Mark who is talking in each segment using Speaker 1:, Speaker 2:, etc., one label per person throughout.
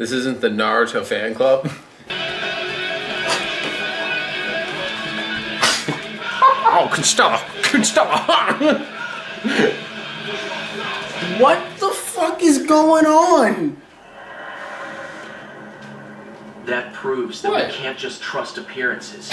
Speaker 1: This isn't the Naruto fan club. Oh, Kunstella.
Speaker 2: What the fuck is going on?
Speaker 3: That proves that we can't just trust appearances.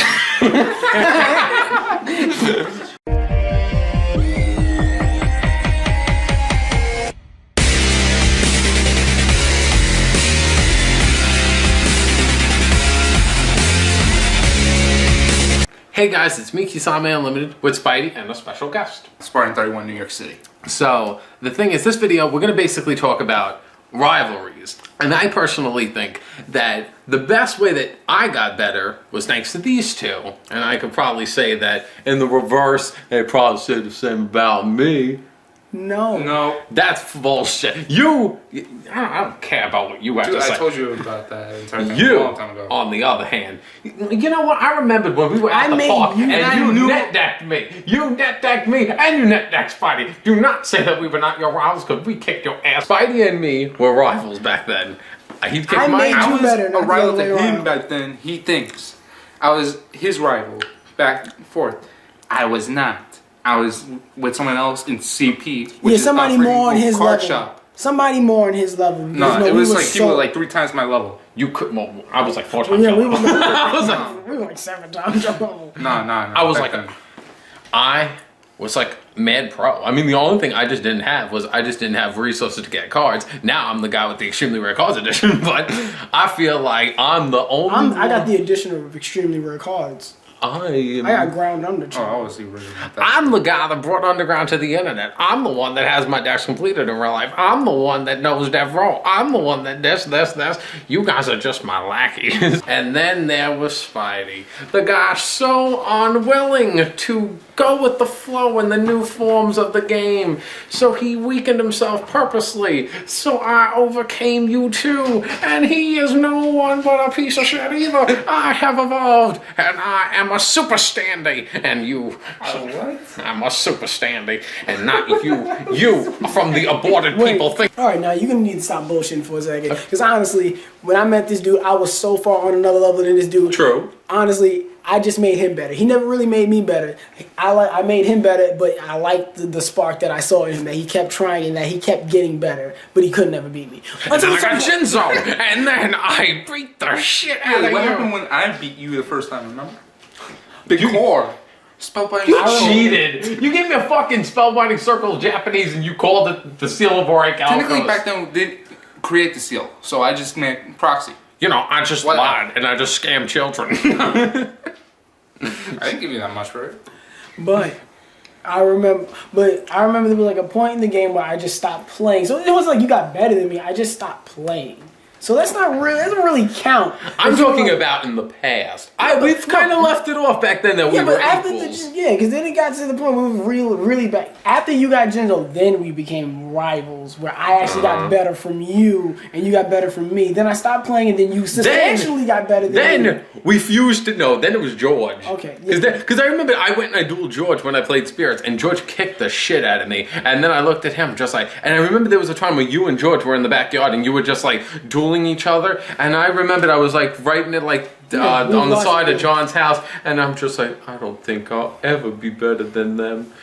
Speaker 1: Hey guys, it's me, Kisame Unlimited, with Spidey and a special guest.
Speaker 4: Spartan31, New York City.
Speaker 1: So, the thing is, this video, we're going to basically talk about rivalries. And I personally think that the best way that I got better was thanks to these two. And I could probably say that in the reverse, they probably say the same about me.
Speaker 4: No.
Speaker 1: That's bullshit. I don't care about what you have to say.
Speaker 4: I told you about that entire thing
Speaker 1: You,
Speaker 4: a long time ago.
Speaker 1: on the other hand, you know what? I remembered when we were at the park and you net-decked me. You net-decked me and you net-decked Spidey. Do not say that we were not your rivals because we kicked your ass. Spidey and me were rivals back then. He kicked my ass.
Speaker 2: I was
Speaker 4: a rival to him back then. He thinks I was his rival back and forth. I was not. I was with someone else in CP.
Speaker 2: Yeah, somebody more on his level.
Speaker 4: Shop.
Speaker 2: Somebody more on his level.
Speaker 4: No, it was like people like 3 times my level.
Speaker 1: You could. Well, I was like 4 times.
Speaker 2: Yeah, we were
Speaker 1: like
Speaker 2: 7 times your level.
Speaker 4: No.
Speaker 1: I was like, I was like mad pro. I mean, the only thing I just didn't have was I just didn't have resources to get cards. Now I'm the guy with the extremely rare cards edition, but I feel like I'm the only.
Speaker 2: I got the addition of extremely rare cards. I got ground under.
Speaker 4: Oh, I was the original.
Speaker 1: I'm the guy that brought Underground to the internet. I'm the one that has my decks completed in real life. I'm the one that knows Death Row. I'm the one that this. You guys are just my lackeys. And then there was Spidey, the guy so unwilling to go with the flow and the new forms of the game. So he weakened himself purposely. So I overcame you too. And he is no one but a piece of shit either. I have evolved and I am a super standy, and you. I'm a super standy, and not you. You from the aborted people think.
Speaker 2: All right, now you're gonna need to stop bullshitting for a second, because honestly, when I met this dude, I was so far on another level than this dude.
Speaker 1: True.
Speaker 2: Honestly, I just made him better. He never really made me better. I made him better, but I liked the spark that I saw in him, that he kept trying and that he kept getting better, but he could never beat me.
Speaker 1: And then I got Jinzo, and then I beat the shit out of you.
Speaker 4: What happened when I beat you the first time? Remember? The core. Spellbinding.
Speaker 1: You cheated. You gave me a fucking spellbinding circle of Japanese and you called it the seal of Oric Alphas.
Speaker 4: Technically back then we didn't create the seal, so I just made proxy.
Speaker 1: You know, I just lied and I just scammed children.
Speaker 4: I didn't give you that much for it.
Speaker 2: But I remember there was like a point in the game where I just stopped playing. So it was like you got better than me. I just stopped playing. So that's not really, that doesn't really count.
Speaker 1: I'm talking about in the past. We've kind of left it off back then that we were equals.
Speaker 2: Because then it got to the point where we were really back. After you got Jinzo, then we became rivals, where I actually got better from you, and you got better from me. Then I stopped playing, and then you substantially got better than me.
Speaker 1: Then we fused it. No, then it was George.
Speaker 2: Okay.
Speaker 1: Because I remember I went and I dueled George when I played Spirits, and George kicked the shit out of me. And then I looked at him just like, and I remember there was a time where you and George were in the backyard, and you were just like dueling each other, and I remembered I was like writing it like on the side of John's house, and I'm just like, I don't think I'll ever be better than them.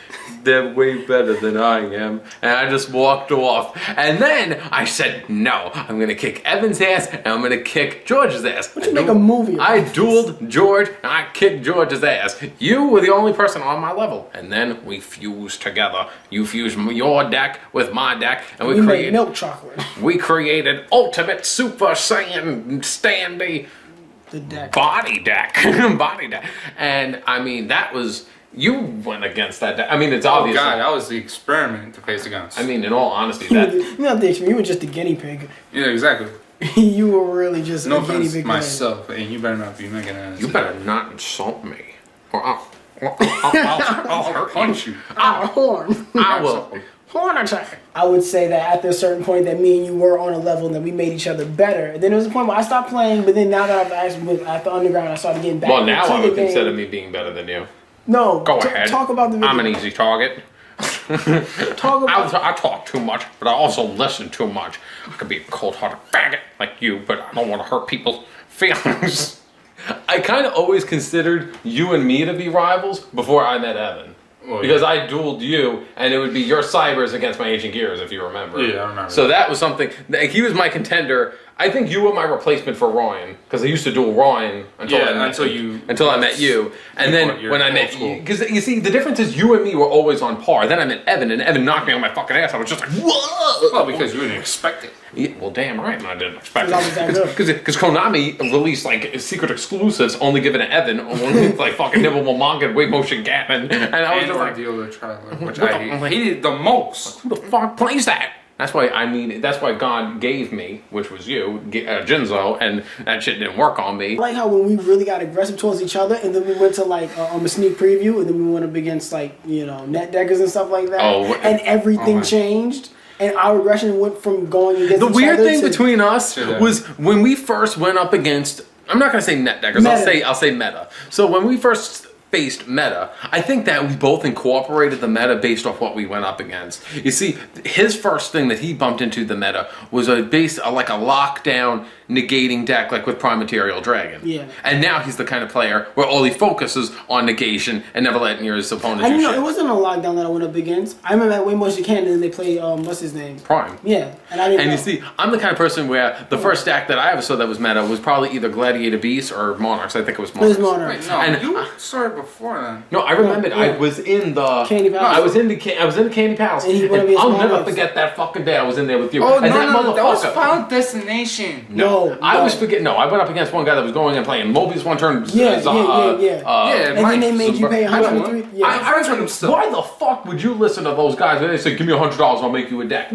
Speaker 1: They're way better than I am. And I just walked off. And then I said, no, I'm gonna kick Evan's ass and I'm gonna kick George's ass.
Speaker 2: Why don't you make a movie?
Speaker 1: I dueled George and I kicked George's ass. You were the only person on my level. And then we fused together. You fused your deck with my deck, and we created
Speaker 2: made milk chocolate.
Speaker 1: We created Ultimate Super Saiyan Standy Body Deck. Body Deck. And I mean, that was. You went against that deck. I mean, it's obvious.
Speaker 4: Oh God, that was the experiment to face against.
Speaker 1: I mean, in all honesty, that.
Speaker 2: You're not the experiment. You were just a guinea pig.
Speaker 4: Yeah, exactly.
Speaker 2: You were really just
Speaker 4: no
Speaker 2: a guinea pig.
Speaker 4: Myself, and you better not be making that.
Speaker 1: You better not insult me, or I'll
Speaker 4: punch you.
Speaker 2: I'll horn.
Speaker 1: I will.
Speaker 2: Horn attack. I would say that after a certain point that me and you were on a level and that we made each other better. And then there was a point where I stopped playing, but then now that I've actually after Underground, I started getting back.
Speaker 1: Well, now I would
Speaker 2: game.
Speaker 1: consider me being better than you.
Speaker 2: No,
Speaker 1: go ahead.
Speaker 2: Talk about the video.
Speaker 1: I'm an easy target.
Speaker 2: Talk about.
Speaker 1: I talk too much, but I also listen too much. I could be a cold-hearted faggot like you, but I don't want to hurt people's feelings. I kind of always considered you and me to be rivals before I met Evan. Well, because I dueled you, and it would be your Cybers against my Ancient Gears, if you remember.
Speaker 4: Yeah, I remember.
Speaker 1: So that was something. He was my contender. I think you were my replacement for Ryan, because I used to duel Ryan until I met you. And then when I met you, because you see, the difference is you and me were always on par. Then I met Evan, and Evan knocked me on my fucking ass. I was just like, whoa!
Speaker 4: Well, because you didn't expect it.
Speaker 1: Yeah, well, damn right, I didn't expect it. Because Konami released like secret exclusives only given to Evan, only like fucking Nibbable Manga and Wave Motion Gammon, and I was just like,
Speaker 4: Deal the trailer, which I hated the most.
Speaker 1: Who the fuck plays that? That's why that's why God gave me, which was you, Jinzo, and that shit didn't work on me.
Speaker 2: I like how when we really got aggressive towards each other, and then we went to like on a sneak preview, and then we went up against like net deckers and stuff like that, and everything changed. And our aggression went from going against each other.
Speaker 1: The weird thing between us was when we first went up against, I'm not going to say net deckers, I'll say meta. So when we first faced meta, I think that we both incorporated the meta based off what we went up against. You see, his first thing that he bumped into the meta was like a lockdown negating deck like with Prime Material Dragon.
Speaker 2: Yeah.
Speaker 1: And now he's the kind of player where all he focuses on negation and never letting your opponent do shit.
Speaker 2: It wasn't a lockdown that I went up against. I remember at Way Motion Cannon and they played what's his name?
Speaker 1: Prime.
Speaker 2: Yeah. And I didn't know.
Speaker 1: You see, I'm the kind of person where the first deck that I ever saw that was meta was probably either Gladiator Beast or Monarchs. I think it was Monarchs.
Speaker 2: It was Monarchs.
Speaker 4: Wait, no, and you started before then.
Speaker 1: No, I remembered.
Speaker 2: Yeah.
Speaker 1: I was in the
Speaker 2: Candy Palace.
Speaker 1: I was in the Candy Palace. And I'll never forget that fucking day I was in there with you.
Speaker 4: Oh,
Speaker 1: and
Speaker 4: that was Final Destination.
Speaker 1: No, I was forgetting. No, I went up against one guy that was going and playing Mobius one turn.
Speaker 2: Yeah. And then they made you pay 103. Yeah.
Speaker 1: I remember. Why the fuck would you listen to those guys when they say, "Give me $100, I'll make you a deck"?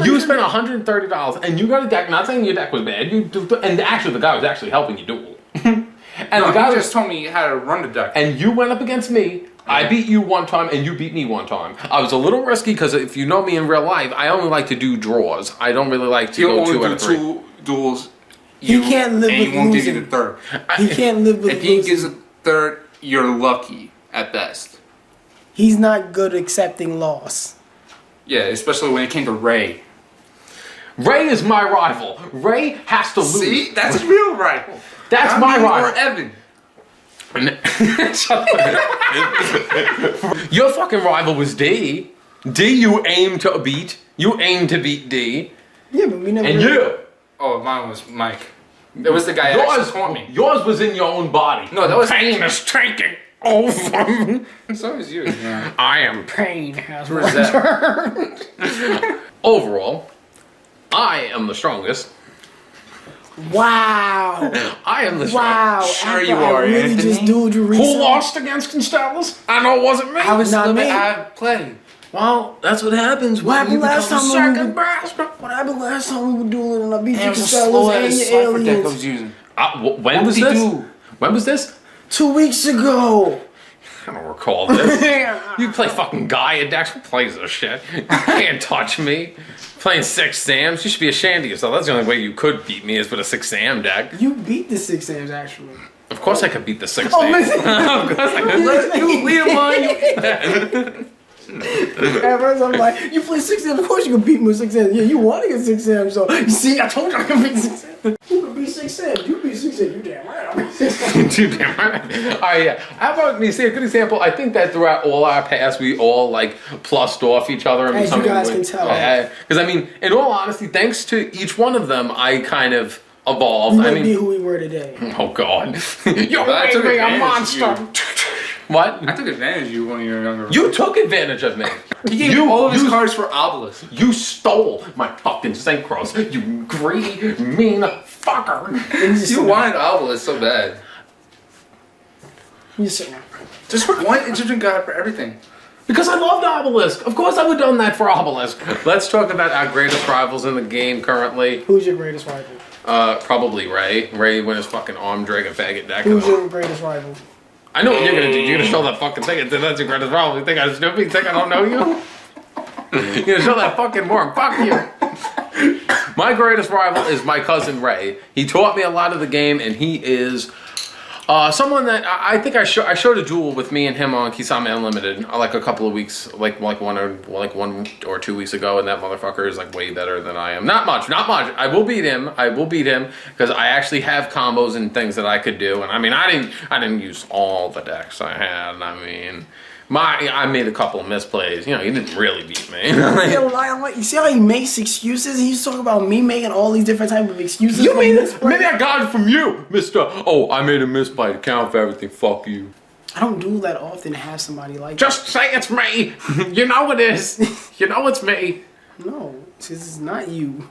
Speaker 1: You spent $130 and you got a deck. Not saying your deck was bad. And actually, the guy was actually helping you duel.
Speaker 4: And the guy just told me how to run the deck.
Speaker 1: And you went up against me. I beat you one time, and you beat me one time. I was a little risky because if you know me in real life, I only like to do draws. I don't really like to go 2 out of 3.
Speaker 4: Two duels.
Speaker 2: He can't live with
Speaker 4: losing. And he won't give you the third.
Speaker 2: He can't live with
Speaker 4: If he gives a third, you're lucky at best.
Speaker 2: He's not good accepting loss.
Speaker 4: Yeah, especially when it came to Ray.
Speaker 1: Ray is my rival. Ray has to lose.
Speaker 4: See? That's a real rival.
Speaker 1: That's my rival.
Speaker 4: Or Evan.
Speaker 1: Your fucking rival was D. D you aim to beat. You aim to beat D.
Speaker 2: Yeah, but we never...
Speaker 1: And you.
Speaker 4: Oh, mine was Mike. It was the guy that actually taught me.
Speaker 1: Yours was in your own body.
Speaker 4: No, that was...
Speaker 1: Pain is taking over.
Speaker 4: So is yours. Yeah.
Speaker 1: I am
Speaker 2: pain has
Speaker 1: returned. Overall, I am the strongest.
Speaker 2: Wow.
Speaker 1: I am the strongest.
Speaker 2: Wow.
Speaker 4: Sure you are,
Speaker 2: really
Speaker 4: Anthony.
Speaker 2: just dueled you recently.
Speaker 1: Who lost against Constellas? I know it wasn't me.
Speaker 2: I was not me.
Speaker 4: I played.
Speaker 1: Well, that's what happens
Speaker 2: What happened last time?
Speaker 1: second best.
Speaker 2: What happened last time we were dueling and I beat you
Speaker 4: And it was a
Speaker 2: Constellas
Speaker 4: slow-ass
Speaker 2: and your
Speaker 4: cipher deck I
Speaker 2: aliens?
Speaker 4: was using.
Speaker 1: When was this? When was this?
Speaker 2: 2 weeks ago.
Speaker 1: I don't recall this. You play fucking Gaia decks. Who plays this shit? You can't touch me. Playing 6 Sams. You should be ashamed of yourself. That's the only way you could beat me is with a 6 Sam deck.
Speaker 2: You beat the 6 Sams actually.
Speaker 1: Of course I could beat the 6
Speaker 2: Oh,
Speaker 1: Sam.
Speaker 2: listen.
Speaker 1: Of course I could.
Speaker 4: You lead one.
Speaker 2: At first I'm like, you play 6 Sams, of course you can beat me with 6 Sams. Yeah, you want to get 6 Sams, so you see, I told you I can beat 6 Sams. Who can beat 6 Sams? You beat 6 Sams, you damn right I beat 6 Sams.
Speaker 1: You damn right. Alright, yeah. How about me? See, a good example, I think that throughout all our past, we all, like, plussed off each other.
Speaker 2: As you guys can tell.
Speaker 1: Because, I mean, in all honesty, thanks to each one of them, I kind of evolved.
Speaker 2: You might be who we were today.
Speaker 1: Oh, God. You're
Speaker 4: I took
Speaker 1: a
Speaker 4: advantage of
Speaker 1: monster. What?
Speaker 4: I took advantage of you when you were younger.
Speaker 1: You took advantage of me.
Speaker 4: He gave all of his cards for Obelisk.
Speaker 1: You stole my fucking synchros. You greedy, mean fucker.
Speaker 4: You wanted Obelisk so bad.
Speaker 2: You sit now.
Speaker 4: Just one Egyptian god for everything.
Speaker 1: Because I loved Obelisk. Of course I would have done that for Obelisk. Let's talk about our greatest rivals in the game currently.
Speaker 2: Who's your greatest rival?
Speaker 1: Probably Ray. Ray went his fucking arm dragon faggot deck.
Speaker 2: Who's your greatest rival?
Speaker 1: I know what you're gonna do. You're gonna show that fucking thing and say that's your greatest rival. You think I'm stupid? You think I don't know you? You're gonna show that fucking worm. Fuck you. My greatest rival is my cousin Ray. He taught me a lot of the game and he is Someone that I think I showed a duel with me and him on Kisame Unlimited like a couple of weeks, like 1 or 2 weeks ago, and that motherfucker is like way better than I am. Not much. I will beat him. Because I actually have combos and things that I could do. And I mean, I didn't use all the decks I had. I mean, I made a couple of misplays. You know, he didn't really beat me.
Speaker 2: You see how he makes excuses? He's talking about me making all these different type of excuses.
Speaker 1: You mean maybe I got it from you, Mister? Oh, I made a misplay to count for everything. Fuck you.
Speaker 2: I don't do that often to have somebody like
Speaker 1: Just say it's me. You know it is. You know it's me.
Speaker 2: No, this is not you.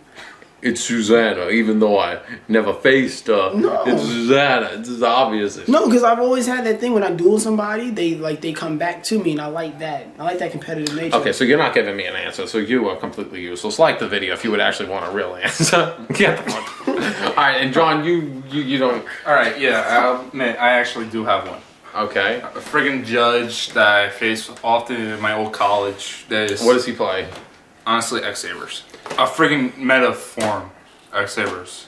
Speaker 1: It's Susanna, even though I never faced her.
Speaker 2: No.
Speaker 1: It's Susanna. It's obvious.
Speaker 2: No, because I've always had that thing when I duel somebody, they come back to me, and I like that. I like that competitive nature.
Speaker 1: Okay, so you're not giving me an answer, so you are completely useless. Like the video if you would actually want a real answer. Get the fuck. All right, and John, you don't.
Speaker 4: All right, yeah, I'll admit I actually do have one.
Speaker 1: Okay.
Speaker 4: A friggin' judge that I face often in my old college. That is.
Speaker 1: What does he play?
Speaker 4: Honestly, X-Sabers. A friggin' meta form X-Sabers.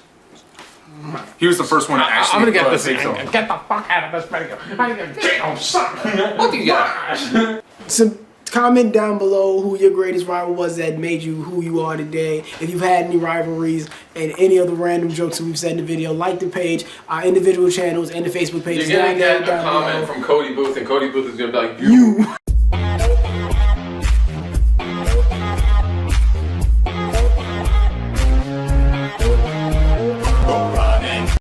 Speaker 4: He was the first one to actually.
Speaker 1: I'm gonna get this.
Speaker 4: Get
Speaker 1: Get the fuck out of this video. I'm gonna jail, son. What do you got?
Speaker 2: So comment down below who your greatest rival was that made you who you are today. If you've had any rivalries and any of the random jokes that we've said in the video, like the page, our individual channels, and the Facebook page.
Speaker 1: You're gonna get a comment from Cody Booth, and Cody Booth is gonna be like, you.